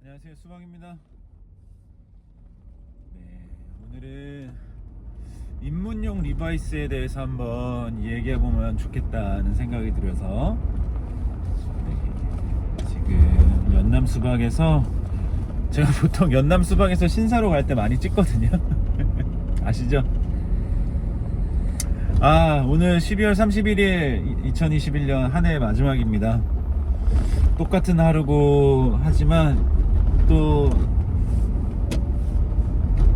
안녕하세요, 수박입니다. 네, 오늘은 입문용 리바이스에 대해서 한번 얘기해보면 좋겠다는 생각이 들어서 지금 연남 수박에서 제가 보통 연남 수박에서 신사로 갈 때 많이 찍거든요. 아시죠? 오늘 12월 31일 2021년 한 해 마지막입니다. 똑같은 하루고 하지만 또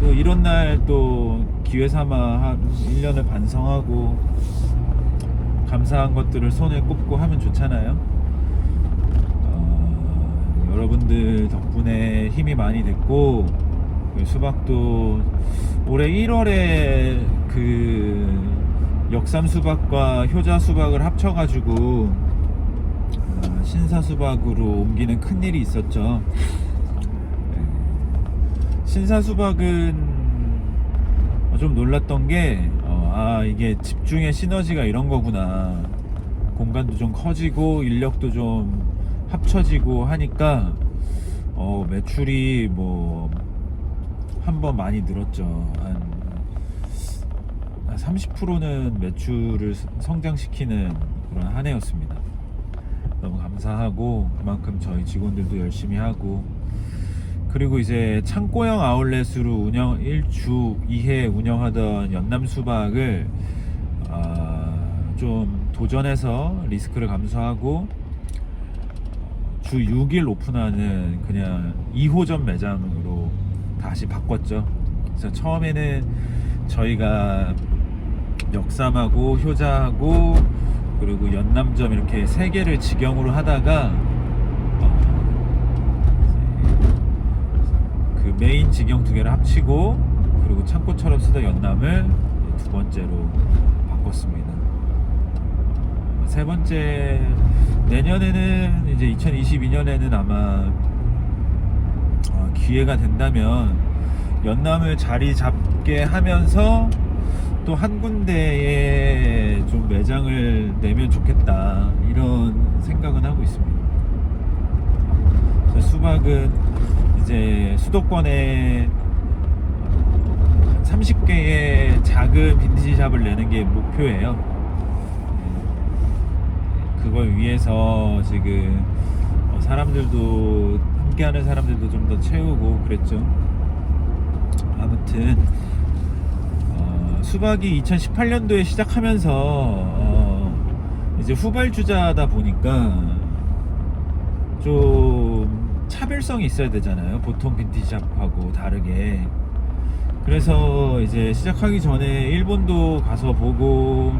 이런 날 또 기회 삼아 1년을 반성하고 감사한 것들을 손에 꼽고 하면 좋잖아요. 여러분들 덕분에 힘이 많이 됐고, 수박도 올해 1월에 그 역삼 수박과 효자 수박을 합쳐가지고 신사 수박으로 옮기는 큰 일이 있었죠. 신사 수박은 좀 놀랐던 게 이게 집중의 시너지가 이런 거구나. 공간도 좀 커지고 인력도 좀 합쳐지고 하니까 매출이 한번 많이 늘었죠. 한 30%는 매출을 성장시키는 그런 한 해였습니다. 너무 감사하고, 그만큼 저희 직원들도 열심히 하고, 그리고 이제 창고형 아울렛으로 1주 2회 운영하던 연남 수박을 좀 도전해서 리스크를 감수하고 주 6일 오픈하는 그냥 2호점 매장으로 다시 바꿨죠. 그래서 처음에는 저희가 역삼하고 효자하고 그리고 연남점 이렇게 3개를 직영으로 하다가 그 메인 직영 2개를 합치고 그리고 창고처럼 쓰던 연남을 2번째로 바꿨습니다. 3번째 내년에는 이제 2022년에는 아마 기회가 된다면 연남을 자리 잡게 하면서 또 한 군데에 좀 매장을 내면 좋겠다, 이런 생각은 하고 있습니다. 수박은 이제 수도권에 30개의 작은 빈티지 샵을 내는 게 목표예요. 그걸 위해서 지금 사람들도, 함께하는 사람들도 좀 더 채우고 그랬죠. 아무튼 수박이 2018년도에 시작하면서 이제 후발주자다 보니까 좀 차별성이 있어야 되잖아요, 보통 빈티지샵하고 다르게. 그래서 이제 시작하기 전에 일본도 가서 보고,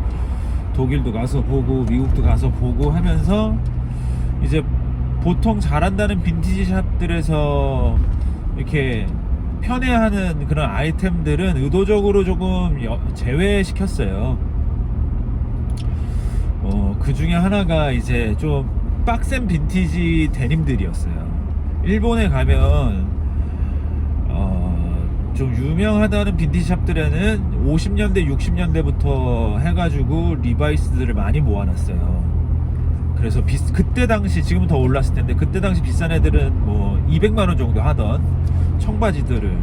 독일도 가서 보고, 미국도 가서 보고 하면서 이제 보통 잘한다는 빈티지샵들에서 이렇게 편애하는 그런 아이템들은 의도적으로 조금 제외시켰어요. 그 중에 하나가 이제 좀 빡센 빈티지 데님들이었어요. 일본에 가면 좀 유명하다는 빈티지 샵들에는 50년대 60년대부터 해가지고 리바이스들을 많이 모아놨어요. 그래서 그때 당시, 지금은 더 올랐을 텐데 그때 당시 비싼 애들은 200만원 정도 하던 청바지들을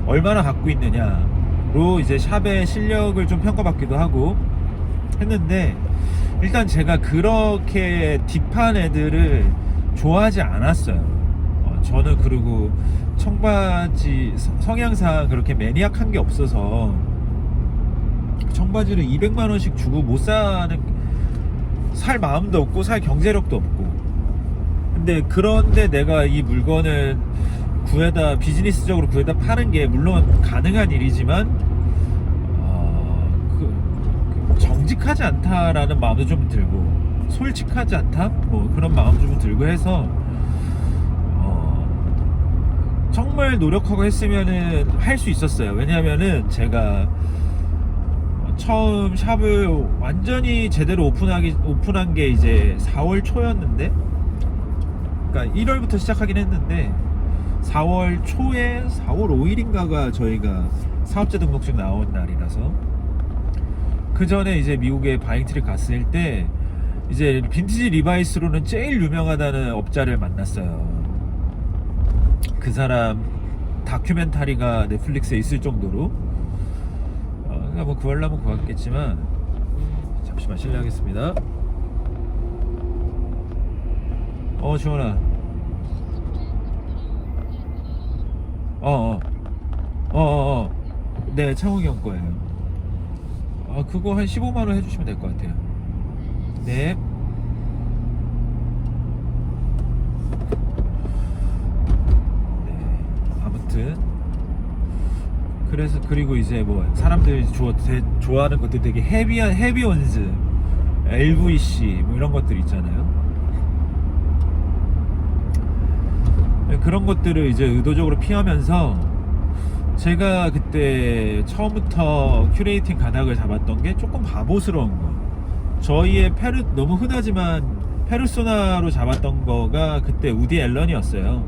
얼마나 갖고 있느냐로 이제 샵의 실력을 좀 평가받기도 하고 했는데, 일단 제가 그렇게 딥한 애들을 좋아하지 않았어요. 저는 그리고 청바지 성향상 그렇게 매니악한 게 없어서 청바지를 200만원씩 주고 못 살 마음도 없고 살 경제력도 없고. 근데 그런데 내가 이 물건을 비즈니스적으로 구해다 파는 게 물론 가능한 일이지만 정직하지 않다라는 마음도 좀 들고, 솔직하지 않다? 그런 마음도 좀 들고 해서 정말 노력하고 했으면은 할 수 있었어요. 왜냐면은 제가 처음 샵을 완전히 제대로 오픈한 게 이제 4월 초였는데, 그러니까 1월부터 시작하긴 했는데 4월 초에 4월 5일인가가 저희가 사업자 등록증 나온 날이라서, 그 전에 이제 미국에 바잉트리 갔을 때 이제 빈티지 리바이스로는 제일 유명하다는 업자를 만났어요. 그 사람 다큐멘터리가 넷플릭스에 있을 정도로 그러니까 뭐 구하려면 구하겠지만 잠시만 실례하겠습니다. 주원아. 네, 창욱이 형 거예요. 그거 한 15만원 해주시면 될 것 같아요. 네. 아무튼 그래서 그리고 이제 뭐 사람들이 좋아하는 것들 되게 헤비한 헤비원즈, LVC 뭐 이런 것들 있잖아요. 그런 것들을 이제 의도적으로 피하면서 제가 그때 처음부터 큐레이팅 가닥을 잡았던 게 조금 바보스러운 거. 저희의 너무 흔하지만 페르소나로 잡았던 거가 그때 우디 앨런이었어요.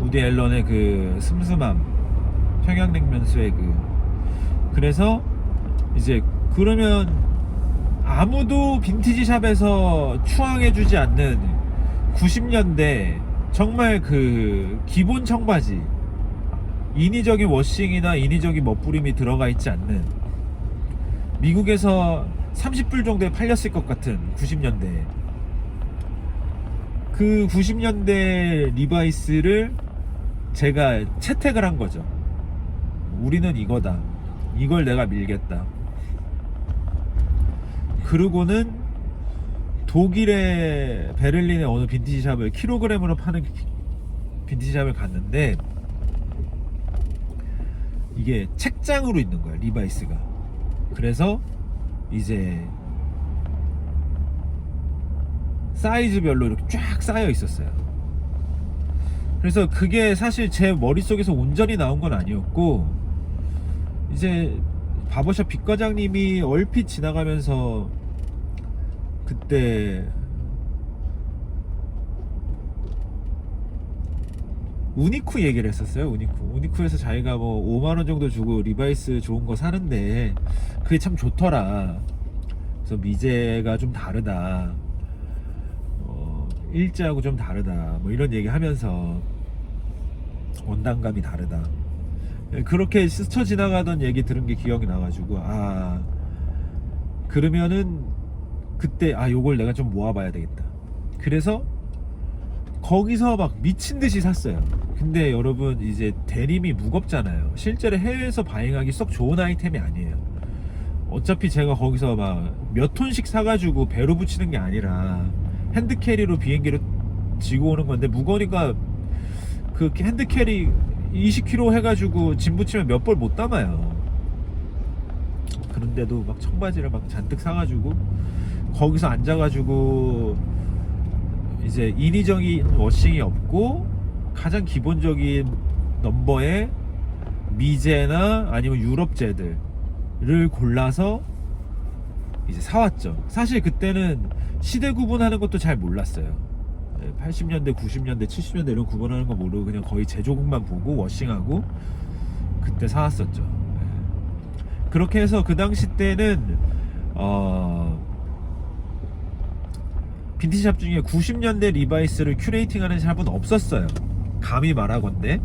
우디 앨런의 그 슴슴함, 평양냉면 스웨그. 그래서 이제 그러면 아무도 빈티지 샵에서 추앙해주지 않는 90년대 정말 그 기본 청바지, 인위적인 워싱이나 인위적인 멋부림이 들어가 있지 않는, 미국에서 30불 정도에 팔렸을 것 같은 90년대, 그 90년대 리바이스를 제가 채택을 한 거죠. 우리는 이거다, 이걸 내가 밀겠다. 그러고는 독일의 베를린의 어느 빈티지 샵을 킬로그램으로 파는 빈티지 샵을 갔는데 이게 책장으로 있는 거야, 리바이스가. 그래서 이제 사이즈별로 이렇게 쫙 쌓여 있었어요. 그래서 그게 사실 제 머릿속에서 온전히 나온 건 아니었고, 이제 바버샵 빅과장님이 얼핏 지나가면서 그때 우니쿠 얘기를 했었어요. 우니쿠에서 자기가 뭐 5만원 정도 주고 리바이스 좋은 거 사는데 그게 참 좋더라. 그래서 미제가 좀 다르다, 일제하고 좀 다르다, 뭐 이런 얘기 하면서 원단감이 다르다, 그렇게 스쳐 지나가던 얘기 들은 게 기억이 나가지고, 그러면은 그때 요걸 내가 좀 모아봐야 되겠다. 그래서 거기서 막 미친듯이 샀어요. 근데 여러분, 이제 데님이 무겁잖아요. 실제로 해외에서 바잉하기 썩 좋은 아이템이 아니에요. 어차피 제가 거기서 막 몇 톤씩 사가지고 배로 붙이는 게 아니라 핸드캐리로 비행기로 지고 오는 건데, 무거우니까 그 핸드캐리 20kg 해가지고 짐 붙이면 몇 벌 못 담아요. 그런데도 막 청바지를 막 잔뜩 사가지고 거기서 앉아가지고 이제 인위적인 워싱이 없고 가장 기본적인 넘버의 미제나 아니면 유럽제들을 골라서 이제 사왔죠. 사실 그때는 시대 구분하는 것도 잘 몰랐어요. 80년대, 90년대, 70년대 이런 구분하는 거 모르고 그냥 거의 제조국만 보고 워싱하고 그때 사왔었죠. 그렇게 해서 그 당시 때는 빈티지샵 중에 90년대 리바이스를 큐레이팅하는 샵은 없었어요. 감히 말하건대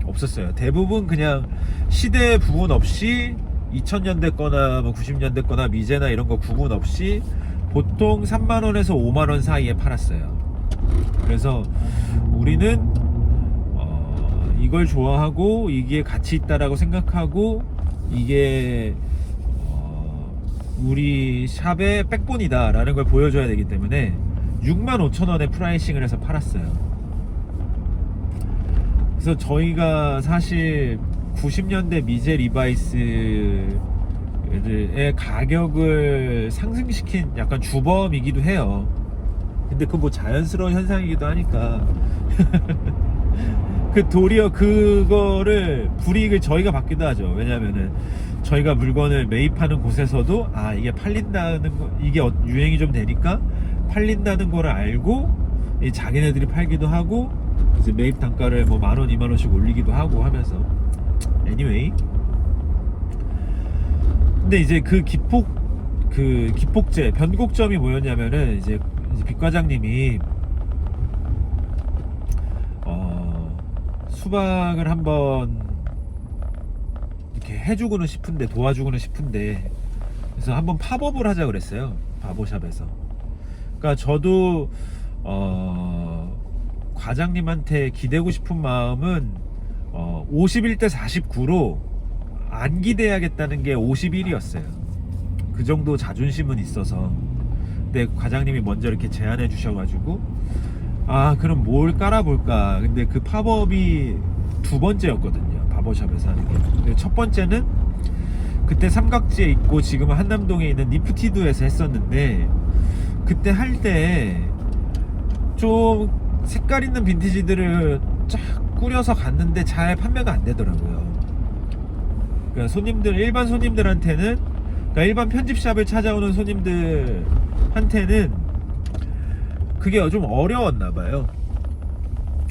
없었어요. 대부분 그냥 시대 부분 없이 2000년대 거나 뭐 90년대 거나 미제나 이런 거 구분 없이 보통 3만원에서 5만원 사이에 팔았어요. 그래서 우리는 이걸 좋아하고 이게 가치 있다라고 생각하고 이게 우리 샵의 백본이다 라는 걸 보여줘야 되기 때문에 65,000원에 프라이싱을 해서 팔았어요. 그래서 저희가 사실 90년대 미제 리바이스의 가격을 상승시킨 약간 주범이기도 해요. 근데 그 뭐 자연스러운 현상이기도 하니까 그 도리어 그거를 불이익을 저희가 받기도 하죠. 왜냐면은 저희가 물건을 매입하는 곳에서도 이게 팔린다는 거, 이게 유행이 좀 되니까 팔린다는 거를 알고 자기네들이 팔기도 하고 이제 매입 단가를 뭐 10,000원, 20,000원씩 올리기도 하고 하면서 anyway. 근데 이제 그 기폭제 변곡점이 뭐였냐면은 이제 빅 과장님이 수박을 한번 이렇게 해주고는 싶은데, 도와주고는 싶은데, 그래서 한번 팝업을 하자 그랬어요, 바보샵에서. 그러니까 저도 과장님한테 기대고 싶은 마음은 51대 49로 안 기대야겠다는 게 51이었어요. 그 정도 자존심은 있어서. 근데 과장님이 먼저 이렇게 제안해 주셔가지고, 아 그럼 뭘 깔아볼까. 근데 그 팝업이 두 번째였거든요, 바버샵에서 하는 게. 근데 첫 번째는 그때 삼각지에 있고 지금은 한남동에 있는 니프티드에서 했었는데, 그때 할 때 좀 색깔 있는 빈티지들을 쫙 꾸려서 갔는데 잘 판매가 안 되더라고요. 그러니까 손님들, 일반 손님들한테는, 그러니까 일반 편집샵을 찾아오는 손님들한테는 그게 좀 어려웠나 봐요.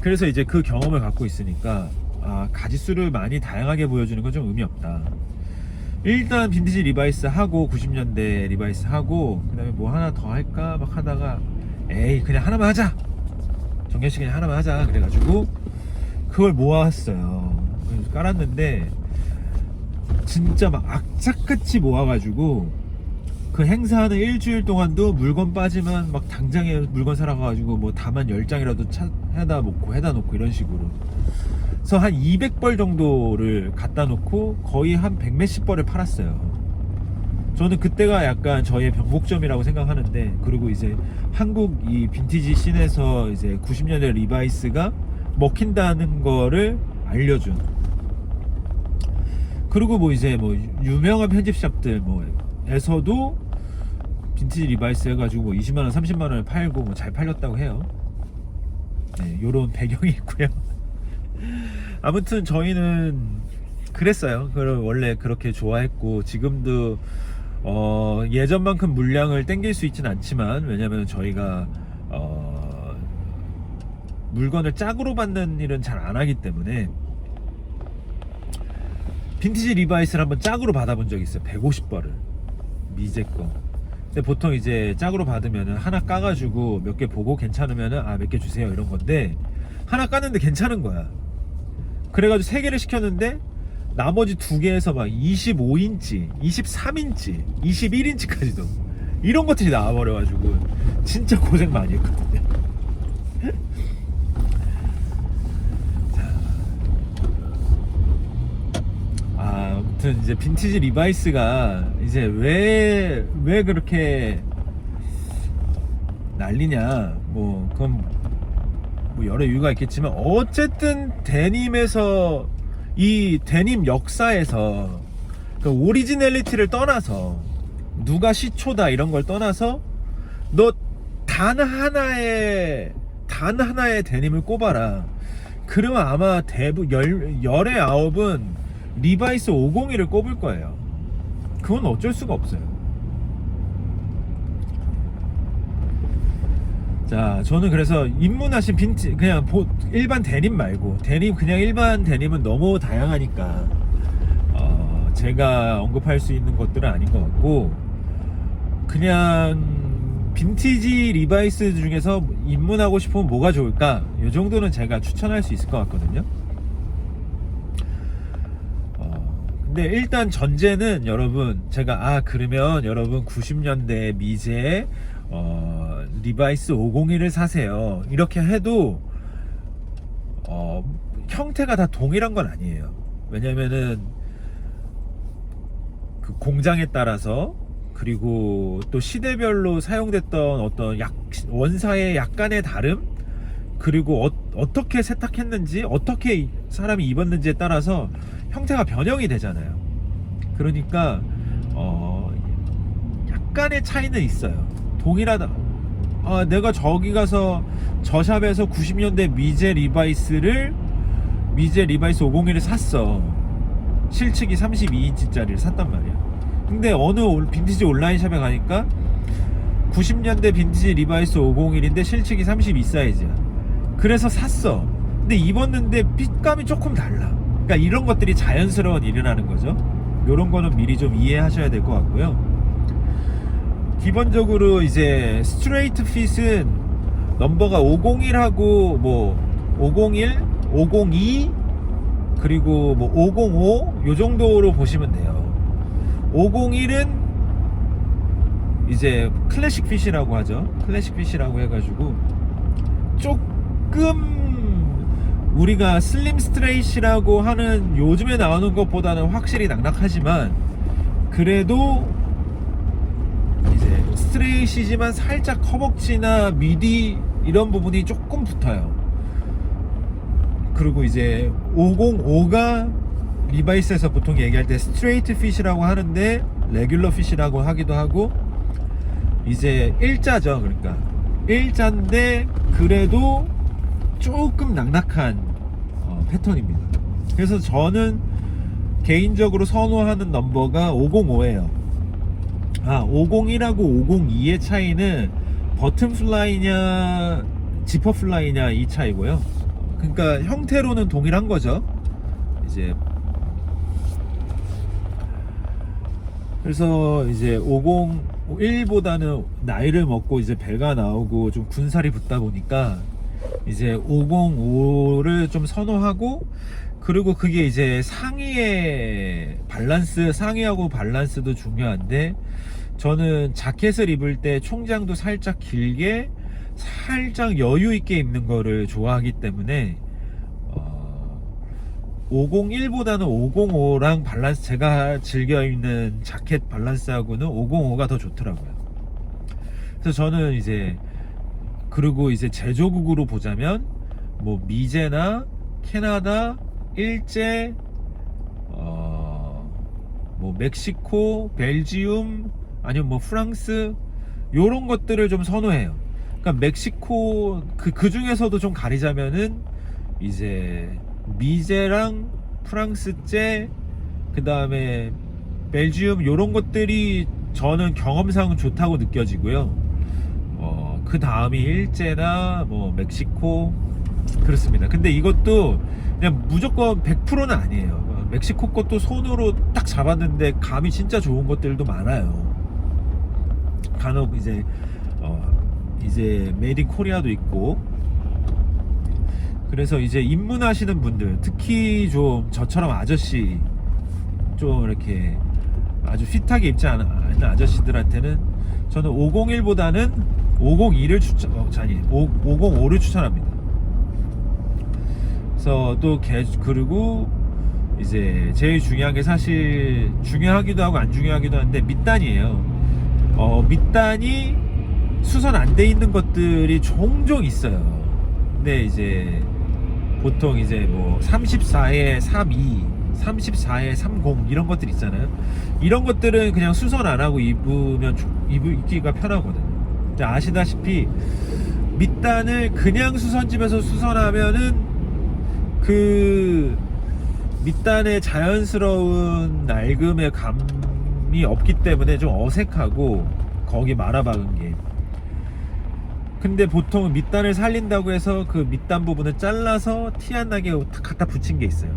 그래서 이제 그 경험을 갖고 있으니까, 아 가지수를 많이 다양하게 보여주는 건 좀 의미 없다. 일단 빈티지 리바이스 하고, 90년대 리바이스 하고, 그 다음에 뭐 하나 더 할까 막 하다가, 에이 그냥 하나만 하자, 정현씨 그냥 하나만 하자 그래가지고 그걸 모았어요. 그래서 깔았는데 진짜 막 악착같이 모아가지고, 그 행사하는 일주일 동안도 물건 빠지면 막 당장에 물건 사러 가가지고 뭐 다만 10장이라도 해다 놓고 이런 식으로. 그래서 한 200벌 정도를 갖다 놓고 거의 한 100몇십 벌을 팔았어요. 저는 그때가 약간 저의 병목점이라고 생각하는데, 그리고 이제 한국 이 빈티지 씬에서 이제 90년대 리바이스가 먹힌다는 거를 알려준, 그리고 뭐 이제 뭐 유명한 편집샵들 뭐에서도 빈티지 리바이스 해가지고 뭐 20만원 30만원에 팔고 뭐 잘 팔렸다고 해요. 네, 요런 배경이 있고요. 아무튼 저희는 그랬어요. 원래 그렇게 좋아했고, 지금도 예전만큼 물량을 땡길 수 있진 않지만, 왜냐면 저희가 물건을 짝으로 받는 일은 잘 안 하기 때문에. 빈티지 리바이스를 한번 짝으로 받아본 적이 있어요. 150벌을 미제 거. 근데 보통 이제 짝으로 받으면은 하나 까가지고 몇 개 보고 괜찮으면은 아 몇 개 주세요 이런 건데, 하나 깠는데 괜찮은 거야. 그래가지고 3개를 시켰는데 나머지 2개에서 막 25인치, 23인치, 21인치까지도 이런 것들이 나와버려가지고 진짜 고생 많이 했거든요. 아무튼 이제 빈티지 리바이스가 이제 왜 그렇게 난리냐, 뭐 그건 뭐 여러 이유가 있겠지만, 어쨌든 데님에서, 이 데님 역사에서 그 오리지널리티를 떠나서, 누가 시초다 이런 걸 떠나서, 너 단 하나의 데님을 꼽아라. 그러면 아마 열의 9은 리바이스 501을 꼽을 거예요. 그건 어쩔 수가 없어요. 자, 저는 그래서 입문하신 그냥 일반 데님 말고, 그냥 일반 데님은 너무 다양하니까 제가 언급할 수 있는 것들은 아닌 것 같고, 그냥 빈티지 리바이스 중에서 입문하고 싶으면 뭐가 좋을까, 이 정도는 제가 추천할 수 있을 것 같거든요. 근데 일단 전제는, 여러분 제가 그러면 여러분 90년대 미제 리바이스 501을 사세요 이렇게 해도 형태가 다 동일한 건 아니에요. 왜냐면은 그 공장에 따라서, 그리고 또 시대별로 사용됐던 어떤 원사의 약간의 다름, 그리고 어떻게 세탁했는지, 어떻게 사람이 입었는지에 따라서 형태가 변형이 되잖아요. 그러니까 약간의 차이는 있어요. 동일하다. 내가 저기 가서 저 샵에서 90년대 미제 리바이스 501을 샀어. 실측이 32인치짜리를 샀단 말이야. 근데 어느 빈티지 온라인 샵에 가니까 90년대 빈티지 리바이스 501인데 실측이 32 사이즈야. 그래서 샀어. 근데 입었는데 핏감이 조금 달라. 그러니까 이런 것들이 자연스러운 일이라는 거죠. 요런 거는 미리 좀 이해하셔야 될 것 같고요. 기본적으로 이제 스트레이트 핏은 넘버가 501하고 뭐 501, 502, 그리고 뭐 505 요 정도로 보시면 돼요. 501은 이제 클래식 핏이라고 하죠. 클래식 핏이라고 해가지고 조금 우리가 슬림 스트레이트라고 하는 요즘에 나오는 것보다는 확실히 낙낙하지만 그래도 이제 스트레이트이지만 살짝 허벅지나 미디 이런 부분이 조금 붙어요. 그리고 이제 505가 리바이스에서 보통 얘기할 때 스트레이트 핏이라고 하는데 레귤러 핏이라고 하기도 하고 이제 일자죠. 그러니까 일자인데 그래도 조금 낙낙한 패턴입니다. 그래서 저는 개인적으로 선호하는 넘버가 505예요. 501하고 502의 차이는 버튼 플라이냐 지퍼 플라이냐 이 차이고요. 그러니까 형태로는 동일한 거죠. 이제 그래서 이제 501보다는 나이를 먹고 이제 배가 나오고 좀 군살이 붙다 보니까 이제 505를 좀 선호하고, 그리고 그게 이제 상의의 밸런스, 상의하고 밸런스도 중요한데 저는 자켓을 입을 때 총장도 살짝 길게 살짝 여유 있게 입는 거를 좋아하기 때문에 501보다는 505랑 밸런스, 제가 즐겨 입는 자켓 밸런스하고는 505가 더 좋더라고요. 그래서 저는 이제, 그리고 이제 제조국으로 보자면 뭐 미제나 캐나다, 일제, 뭐 멕시코, 벨지움, 아니면 뭐 프랑스, 요런 것들을 좀 선호해요. 그러니까 멕시코 그 중에서도 좀 가리자면은 이제 미제랑 프랑스제, 그 다음에 벨지움, 요런 것들이 저는 경험상 좋다고 느껴지고요. 그 다음이 일제나 뭐 멕시코, 그렇습니다. 근데 이것도 그냥 무조건 100%는 아니에요. 멕시코 것도 손으로 딱 잡았는데 감이 진짜 좋은 것들도 많아요. 간혹 이제 메이드 인 코리아도 있고. 그래서 이제 입문하시는 분들, 특히 좀 저처럼 아저씨, 좀 이렇게 아주 핏하게 입지 않은 아저씨들한테는 저는 501보다는 502를 505를 추천합니다. 그래서 또 그리고 이제 제일 중요한 게, 사실 중요하기도 하고 안 중요하기도 한데 밑단이에요. 밑단이 수선 안 돼 있는 것들이 종종 있어요. 근데 이제 보통 이제 뭐 34에 32, 34에 30 이런 것들 있잖아요. 이런 것들은 그냥 수선 안 하고 입기가 편하거든요. 아시다시피 밑단을 그냥 수선집에서 수선하면은 그 밑단의 자연스러운 낡음의 감이 없기 때문에 좀 어색하고, 거기 말아박은 게. 근데 보통 밑단을 살린다고 해서 그 밑단 부분을 잘라서 티 안 나게 갖다 붙인 게 있어요.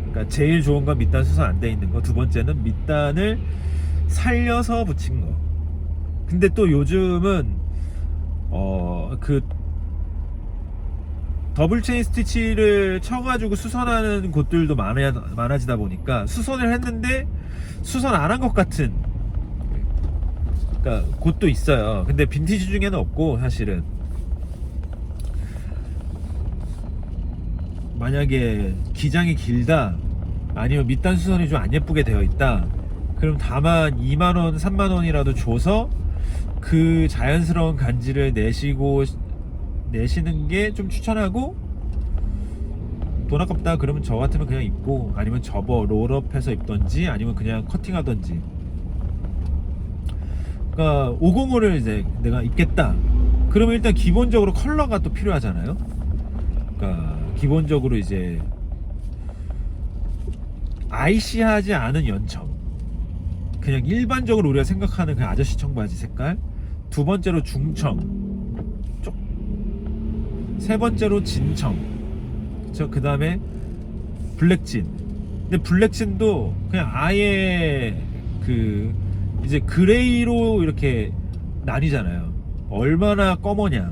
그러니까 제일 좋은 건 밑단 수선 안 돼 있는 거, 두 번째는 밑단을 살려서 붙인 거. 근데 또 요즘은 그 더블 체인 스티치를 쳐가지고 수선하는 곳들도 많아지다 보니까 수선을 했는데 수선 안 한 것 같은, 그러니까 곳도 있어요. 근데 빈티지 중에는 없고, 사실은 만약에 기장이 길다, 아니면 밑단 수선이 좀 안 예쁘게 되어 있다, 그럼 다만 2만원 3만원이라도 줘서 그 자연스러운 간지를 내시는 게 좀 추천하고, 돈 아깝다 그러면 저 같으면 그냥 입고, 아니면 롤업해서 입던지, 아니면 그냥 커팅하던지. 그러니까 505를 이제 내가 입겠다 그러면 일단 기본적으로 컬러가 또 필요하잖아요. 그러니까 기본적으로 이제 아이시하지 않은 연청, 그냥 일반적으로 우리가 생각하는 그 아저씨 청바지 색깔. 두 번째로 중청, 세 번째로 진청, 그 다음에 블랙진. 근데 블랙진도 그냥 아예 이제 그레이로 이렇게 나뉘잖아요. 얼마나 검으냐.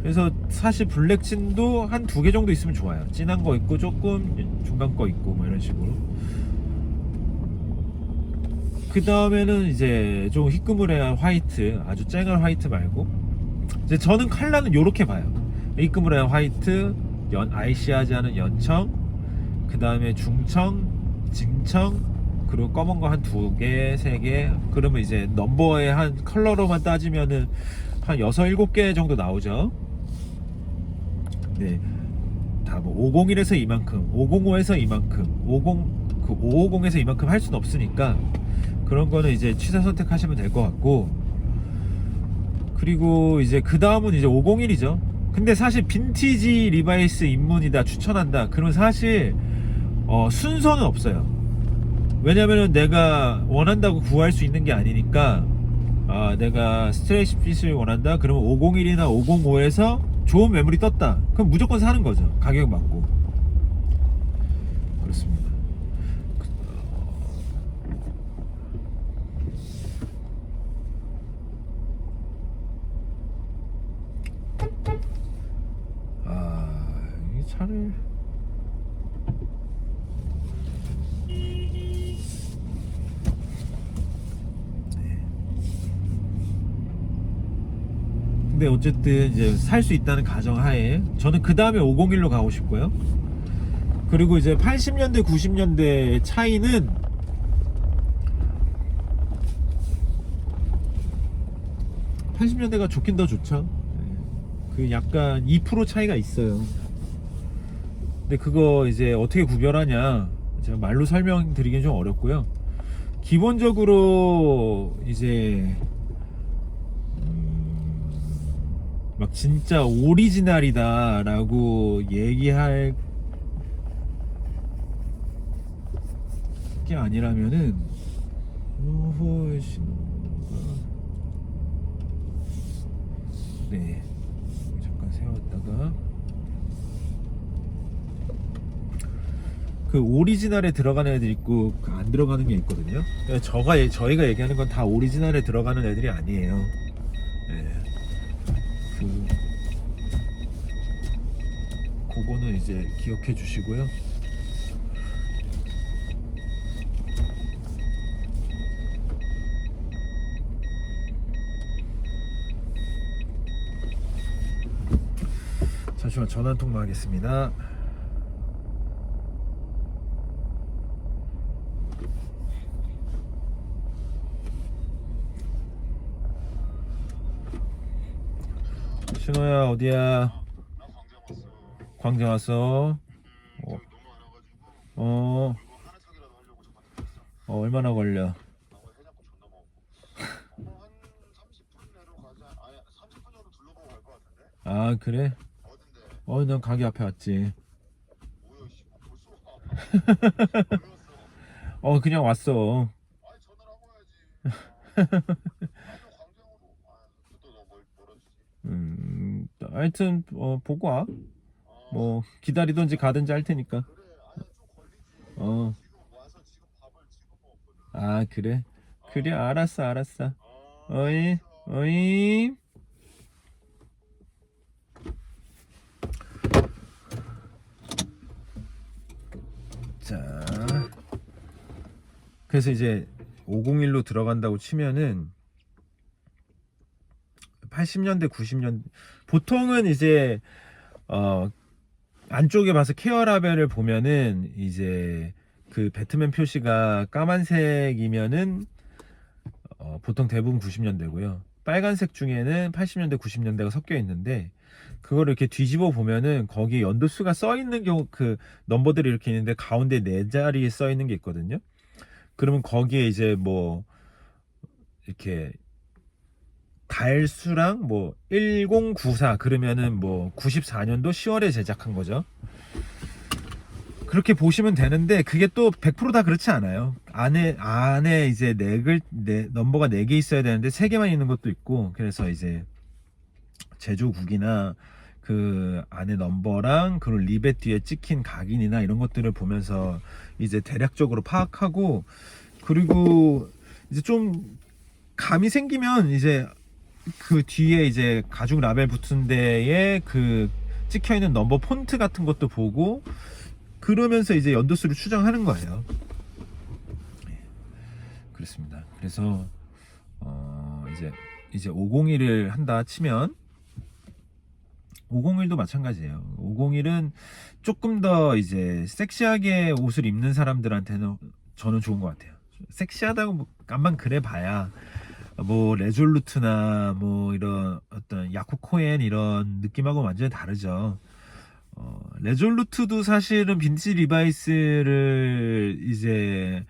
그래서 사실 블랙진도 한 2개 정도 있으면 좋아요. 진한 거 있고 조금 중간 거 있고 뭐 이런 식으로. 그 다음에는 이제 좀 희끄무레한 화이트, 아주 쨍한 화이트 말고 이제 저는 컬러는 요렇게 봐요. 희끄무레한 화이트, 아이시하지 않은 연청, 그 다음에 중청, 진청, 그리고 검은 거 한 2개, 3개. 그러면 이제 넘버의 한 컬러로만 따지면은 한 6, 7개 정도 나오죠. 네, 다 뭐 501에서 이만큼, 505에서 이만큼, 550에서 이만큼 할 수는 없으니까 그런 거는 이제 취사 선택하시면 될 것 같고. 그리고 이제 그 다음은 이제 501이죠. 근데 사실 빈티지 리바이스 입문이다, 추천한다, 그러면 사실 순서는 없어요. 왜냐면은 내가 원한다고 구할 수 있는 게 아니니까. 내가 스트레이트 핏을 원한다 그러면 501이나 505에서 좋은 매물이 떴다 그럼 무조건 사는 거죠. 가격 맞고. 그렇습니다. 이 차를 근데 어쨌든 이제 살 수 있다는 가정하에 저는 그 다음에 501로 가고 싶고요. 그리고 이제 80년대 90년대 차이는 80년대가 좋긴 더 좋죠. 그 약간 2% 차이가 있어요. 근데 그거 이제 어떻게 구별하냐, 제가 말로 설명드리긴 좀 어렵고요. 기본적으로 이제 막 진짜 오리지널이다 라고 얘기할 게 아니라면은 네, 잠깐 세웠다가 그 오리지널에 들어가는 애들 있고 안 들어가는 게 있거든요. 저희가 얘기하는 건 다 오리지널에 들어가는 애들이 아니에요. 네. 그거는 이제 기억해 주시고요. 잠시만 전화 한 통만 하겠습니다. 신호야, 어디야? 광장 왔어. 얼마나 걸려? 아, 그래? 난 가게 앞에 왔지. 그냥 왔어. 하여튼 보고 와. 뭐 기다리던지 가든지 할 테니까. 그래? 그래, 알았어. 어이, 어이. 자, 그래서 이제 501로 들어간다고 치면은 80년대 90년대 보통은 이제 안쪽에 봐서 케어 라벨을 보면은 이제 그 배트맨 표시가 까만색이면은 보통 대부분 90년대고요. 빨간색 중에는 80년대 90년대가 섞여 있는데 그거를 이렇게 뒤집어 보면은 거기에 연도수가 써 있는 경우, 그 넘버들이 이렇게 있는데 가운데 4자리에 써 있는 게 있거든요. 그러면 거기에 이제 뭐 이렇게 달수랑 뭐 1094 그러면은 뭐 94년도 10월에 제작한 거죠. 그렇게 보시면 되는데 그게 또 100% 다 그렇지 않아요. 안에 이제 넘버가 4개 있어야 되는데 3개만 있는 것도 있고, 그래서 이제 제조국이나 그 안에 넘버랑 그리고 리벳 뒤에 찍힌 각인이나 이런 것들을 보면서 이제 대략적으로 파악하고, 그리고 이제 좀 감이 생기면 이제 그 뒤에 이제 가죽 라벨 붙은 데에 그 찍혀 있는 넘버 폰트 같은 것도 보고 그러면서 이제 연도수를 추정하는 거예요. 그렇습니다. 그래서 이제 501을 한다 치면 501도 마찬가지예요. 501은 조금 더 이제 섹시하게 옷을 입는 사람들한테는 저는 좋은 것 같아요. 섹시하다고 깜만 그래 봐야 뭐 레졸루트나 뭐 이런 어떤 야쿠 코엔 이런 느낌하고 완전히 다르죠. 레졸루트도 사실은 빈티지 리바이스를 이제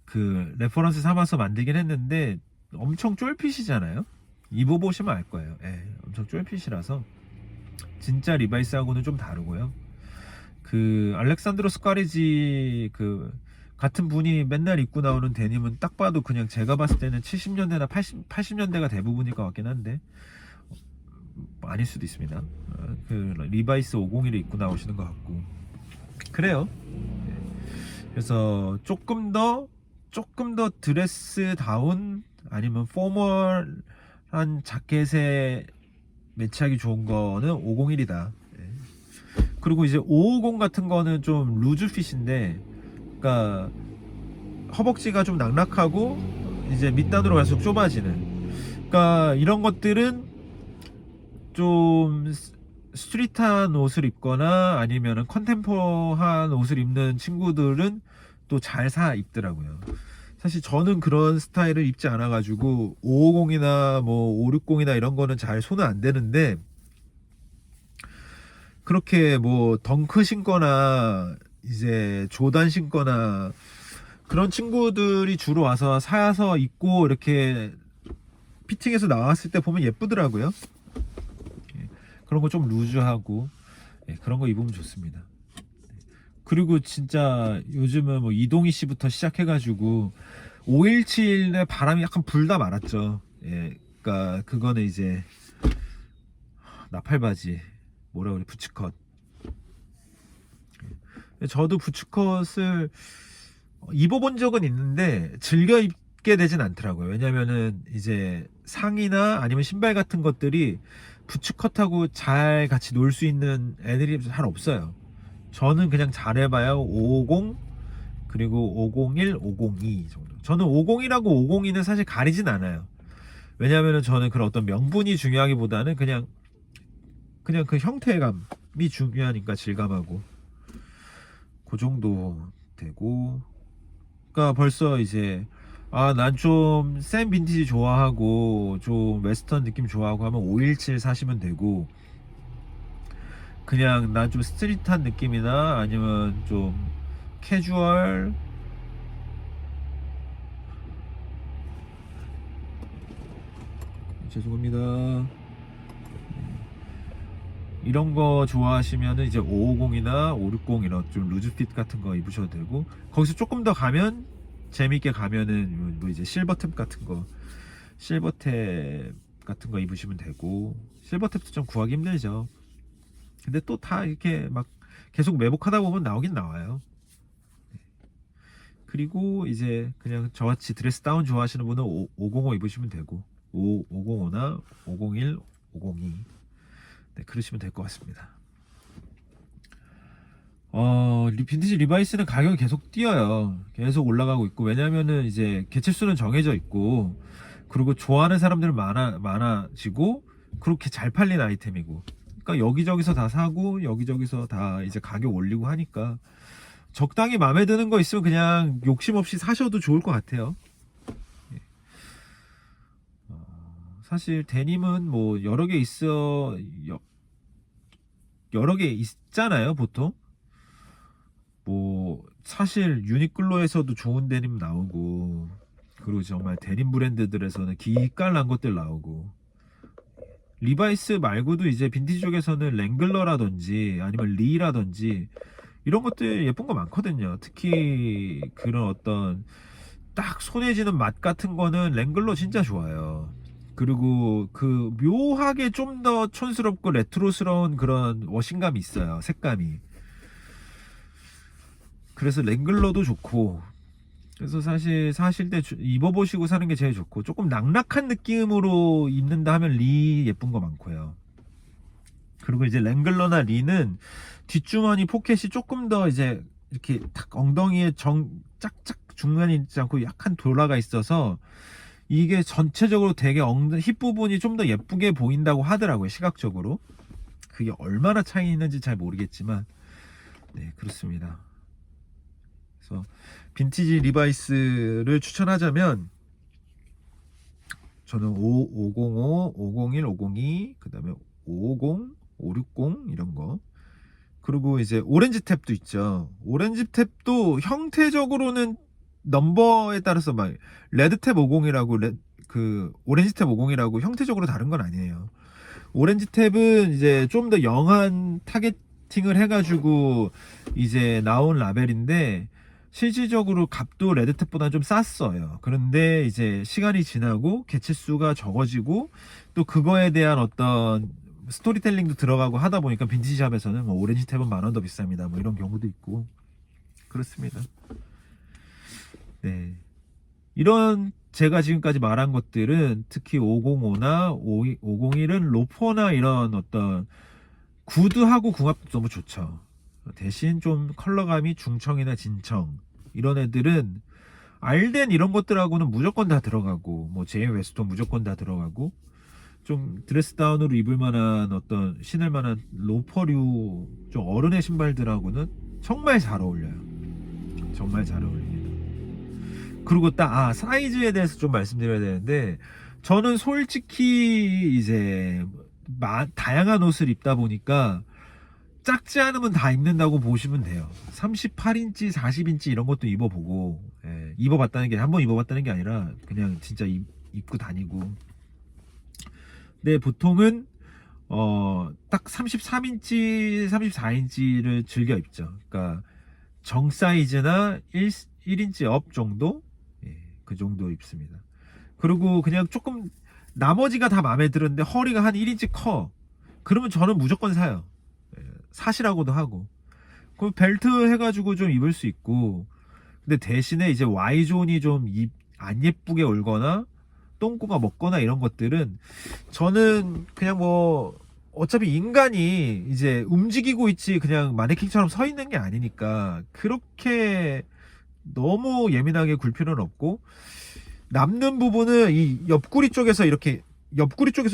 그 레퍼런스 삼아서 만들긴 했는데 엄청 쫄핏이잖아요. 입어보시면 알 거예요. 예, 엄청 쫄핏이라서 진짜 리바이스하고는 좀 다르고요. 그 알렉산드로 스카리지 그 같은 분이 맨날 입고 나오는 데님은 딱 봐도 그냥 제가 봤을 때는 70년대나 80년대가 대부분일 것 같긴 한데 아닐 수도 있습니다. 그 리바이스 501을 입고 나오시는 것 같고 그래요. 그래서 조금 더 드레스다운 아니면 포멀한 자켓에 매치하기 좋은 거는 501이다. 그리고 이제 550 같은 거는 좀 루즈 핏인데, 그러니까 허벅지가 좀 낙낙하고 이제 밑단으로 갈수록 좁아지는. 그러니까 이런 것들은 좀 스트릿한 옷을 입거나 아니면은 컨템포한 옷을 입는 친구들은 또 잘 사 입더라고요. 사실 저는 그런 스타일을 입지 않아 가지고 550이나 뭐 560이나 이런 거는 잘 손은 안 대는데, 그렇게 뭐 덩크 신거나 이제 조단 신거나 그런 친구들이 주로 와서 사서 입고 이렇게 피팅해서 나왔을 때 보면 예쁘더라고요. 그런 거 좀 루즈하고 그런 거 입으면 좋습니다. 그리고 진짜 요즘은 뭐 이동희 씨부터 시작해가지고 517에 바람이 약간 불다 말았죠. 그러니까 그거는 이제 나팔바지 뭐라 그래, 부츠컷. 저도 부츠컷을 입어본 적은 있는데 즐겨 입게 되진 않더라고요. 왜냐면은 이제 상의나 아니면 신발 같은 것들이 부츠컷하고 잘 같이 놀 수 있는 애들이 잘 없어요. 저는 그냥 잘해봐야 550 그리고 501, 502 정도. 저는 501하고 502는 사실 가리진 않아요. 왜냐면은 저는 그런 어떤 명분이 중요하기보다는 그냥 그 형태감이 중요하니까, 질감하고 그 정도 되고. 그러니까 벌써 이제 난 좀 센 빈티지 좋아하고 좀 웨스턴 느낌 좋아하고 하면 517 사시면 되고, 그냥 난 좀 스트릿한 느낌이나 아니면 좀 캐주얼, 죄송합니다, 이런 거 좋아하시면은 이제 550이나 560 이런 좀 루즈핏 같은 거 입으셔도 되고, 거기서 조금 더 가면 재밌게 가면은 뭐 이제 실버탭 같은 거, 실버탭 같은 거 입으시면 되고. 실버탭도 좀 구하기 힘들죠. 근데 또 다 이렇게 막 계속 매복하다 보면 나오긴 나와요. 그리고 이제 그냥 저같이 드레스 다운 좋아하시는 분은 505 입으시면 되고, 505나 501, 502 그러시면 될 것 같습니다. 빈티지 리바이스는 가격이 계속 뛰어요. 계속 올라가고 있고, 왜냐면은 이제 개체수는 정해져 있고, 그리고 좋아하는 사람들 많아지고, 그렇게 잘 팔린 아이템이고, 그러니까 여기저기서 다 사고 여기저기서 다 이제 가격 올리고 하니까 적당히 마음에 드는 거 있으면 그냥 욕심 없이 사셔도 좋을 것 같아요. 사실 데님은 뭐 여러 개 여러 개 있잖아요, 보통. 뭐 사실 유니클로에서도 좋은 데님 나오고, 그리고 정말 데님 브랜드들에서는 기깔난 것들 나오고, 리바이스 말고도 이제 빈티지 쪽에서는 랭글러라든지 아니면 리라든지 이런 것들 예쁜 거 많거든요. 특히 그런 어떤 딱 손에 쥐는 맛 같은 거는 랭글러 진짜 좋아요. 그리고 그 묘하게 좀 더 촌스럽고 레트로스러운 그런 워싱감이 있어요, 색감이. 그래서 랭글러도 좋고, 그래서 사실 사실 때 입어보시고 사는 게 제일 좋고, 조금 낙낙한 느낌으로 입는다 하면 리 예쁜 거 많고요. 그리고 이제 랭글러나 리는 뒷주머니 포켓이 조금 더 이제 이렇게 탁 엉덩이에 짝짝 중간이 있지 않고 약간 돌아가 있어서 이게 전체적으로 되게 힙 부분이 좀 더 예쁘게 보인다고 하더라고요, 시각적으로. 그게 얼마나 차이 있는지 잘 모르겠지만, 네, 그렇습니다. 그래서 빈티지 리바이스를 추천하자면 저는 505, 501, 502, 그 다음에 550, 560 이런 거. 그리고 이제 오렌지 탭도 있죠. 오렌지 탭도 형태적으로는 넘버에 따라서 막 레드 탭 50이라고 그 오렌지 탭 50이라고 형태적으로 다른 건 아니에요. 오렌지 탭은 이제 좀 더 영한 타겟팅을 해가지고 이제 나온 라벨인데, 실질적으로 값도 레드 탭보다 좀 쌌어요. 그런데 이제 시간이 지나고 개체수가 적어지고 또 그거에 대한 어떤 스토리텔링도 들어가고 하다 보니까 빈티지샵에서는 뭐 오렌지 탭은 10,000원 더 비쌉니다, 뭐 이런 경우도 있고 그렇습니다. 네, 이런 제가 지금까지 말한 것들은 특히 505나 501은 로퍼나 이런 어떤 구두하고 궁합도 너무 좋죠. 대신 좀 컬러감이 중청이나 진청 이런 애들은 알덴 이런 것들하고는 무조건 다 들어가고, 뭐 제임 웨스톤 무조건 다 들어가고, 좀 드레스 다운으로 입을 만한 어떤 신을 만한 로퍼류 좀 어른의 신발들하고는 정말 잘 어울려요. 정말 잘 어울립니다. 그리고 딱 사이즈에 대해서 좀 말씀드려야 되는데, 저는 솔직히 이제 다양한 옷을 입다 보니까 작지 않으면 다 입는다고 보시면 돼요. 38인치, 40인치 이런 것도 입어보고, 입어봤다는 게, 한번 입어봤다는 게 아니라 그냥 진짜 입고 다니고. 근데 보통은 딱 33인치, 34인치를 즐겨 입죠. 그러니까 정 사이즈나 1인치 업 정도, 그 정도 입습니다. 그리고 그냥 조금 나머지가 다 마음에 드는데 허리가 한 1인치 커, 그러면 저는 무조건 사요. 사시라고도 하고. 그 벨트 해가지고 좀 입을 수 있고. 근데 대신에 이제 Y존이 좀 안 예쁘게 올거나 똥꼬가 먹거나 이런 것들은 저는 그냥 뭐 어차피 인간이 이제 움직이고 있지 그냥 마네킹처럼 서 있는 게 아니니까 그렇게 너무 예민하게 굴 필요는 없고, 남는 부분은 이 옆구리 쪽에서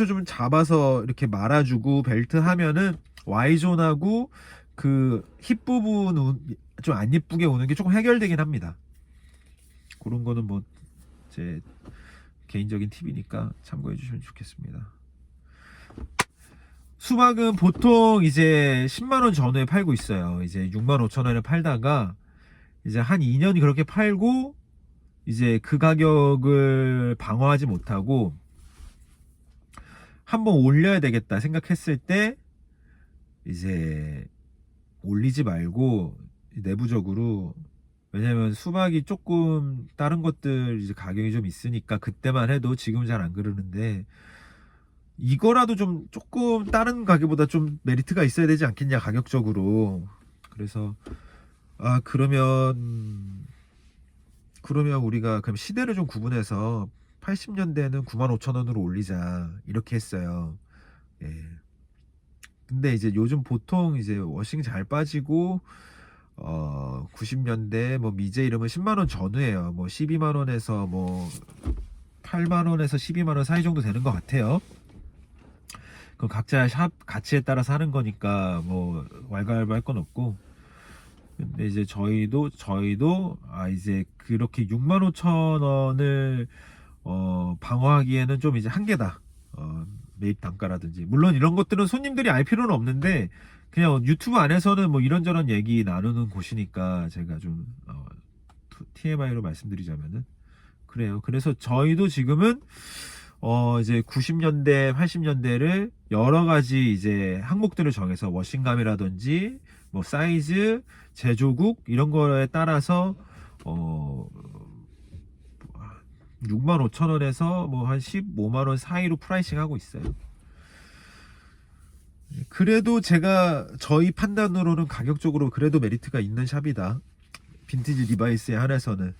좀 잡아서 이렇게 말아주고 벨트 하면은 Y존하고 그 힙 부분 좀 안 예쁘게 오는 게 조금 해결되긴 합니다. 그런 거는 뭐 제 개인적인 팁이니까 참고해 주시면 좋겠습니다. 수박은 보통 이제 10만원 전후에 팔고 있어요. 이제 65,000원에 팔다가 이제 한 2년 그렇게 팔고 이제 그 가격을 방어하지 못하고 한번 올려야 되겠다 생각했을 때 이제 올리지 말고 내부적으로, 왜냐면 수박이 조금 다른 것들 이제 가격이 좀 있으니까 그때만 해도, 지금은 잘 안 그러는데 이거라도 좀 조금 다른 가격보다 좀 메리트가 있어야 되지 않겠냐 가격적으로. 그래서 그러면 우리가 그럼 시대를 좀 구분해서 80년대에는 95,000원으로 올리자 이렇게 했어요. 예. 근데 이제 요즘 보통 이제 워싱 잘 빠지고 90년대 뭐 미제 이러면 10만원 전후예요. 뭐 12만원에서 뭐 8만원에서 12만원 사이 정도 되는 것 같아요. 그 각자 샵 가치에 따라서 하는 거니까 뭐 왈가왈부할 건 없고. 근데 이제 저희도 이제 그렇게 65,000원을 방어하기에는 좀 이제 한계다. 매입 단가라든지, 물론 이런 것들은 손님들이 알 필요는 없는데 그냥 유튜브 안에서는 뭐 이런저런 얘기 나누는 곳이니까 제가 좀 TMI로 말씀드리자면은 그래요. 그래서 저희도 지금은 이제 90년대, 80년대를 여러 가지 이제 항목들을 정해서 워싱감이라든지 뭐 사이즈, 제조국 이런 거에 따라서 65,000원에서 뭐 한 15만원 사이로 프라이싱 하고 있어요. 그래도 저희 판단으로는 가격적으로 그래도 메리트가 있는 샵이다, 빈티지 리바이스에 한해서는.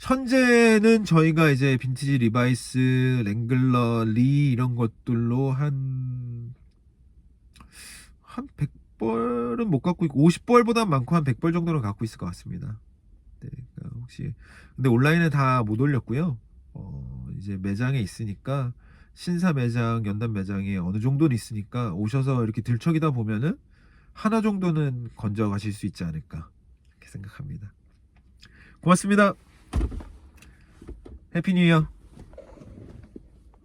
현재는 저희가 이제 빈티지 리바이스, 랭글러, 리 이런 것들로 한 100벌은 못 갖고 있고 50벌보다 많고 한 100벌 정도는 갖고 있을 것 같습니다. 네, 그러니까 혹시 근데 온라인에 다 못 올렸고요. 이제 매장에 있으니까 신사 매장, 연단 매장에 어느 정도는 있으니까 오셔서 이렇게 들척이다 보면은 하나 정도는 건져 가실 수 있지 않을까 이렇게 생각합니다. 고맙습니다. 해피 뉴 이어.